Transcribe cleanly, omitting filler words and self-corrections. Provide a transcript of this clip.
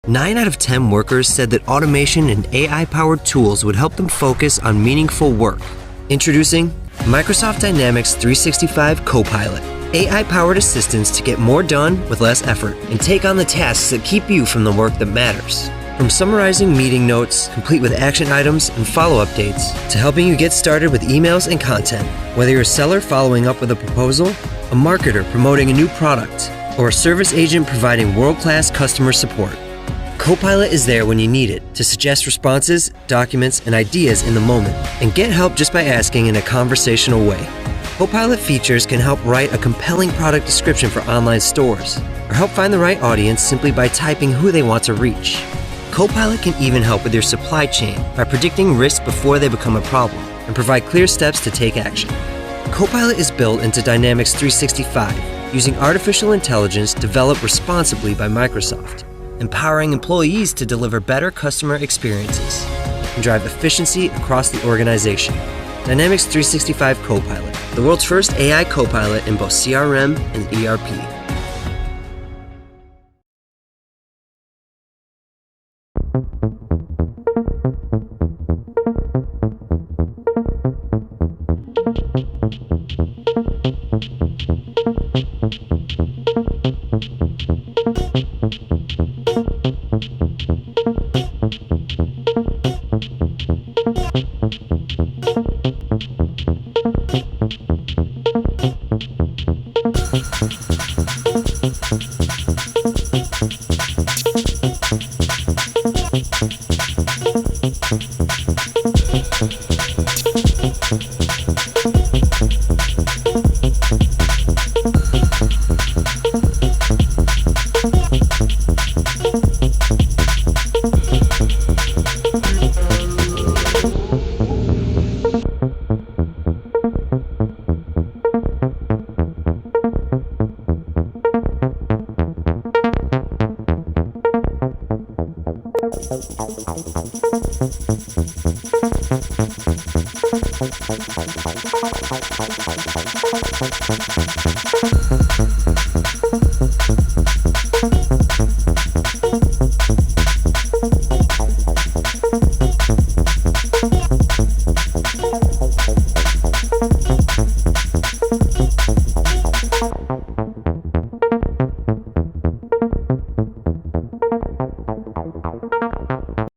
Nine out of 10 workers said that automation and AI-powered tools would help them focus on meaningful work. Introducing Microsoft Dynamics 365 Copilot, AI-powered assistance to get more done with less effort and take on the tasks that keep you from the work that matters. From summarizing meeting notes, complete with action items and follow-up dates, to helping you get started with emails and content, whether you're a seller following up with a proposal, a marketer promoting a new product, or a service agent providing world-class customer support. Copilot is there when you need it to suggest responses, documents, and ideas in the moment, and get help just by asking in a conversational way. Copilot features can help write a compelling product description for online stores, or help find the right audience simply by typing who they want to reach. Copilot can even help with your supply chain by predicting risks before they become a problem, and provide clear steps to take action. Copilot is built into Dynamics 365 using artificial intelligence developed responsibly by Microsoft, empowering employees to deliver better customer experiences and drive efficiency across the organization. Dynamics 365 Copilot, the world's first AI copilot in both CRM and ERP.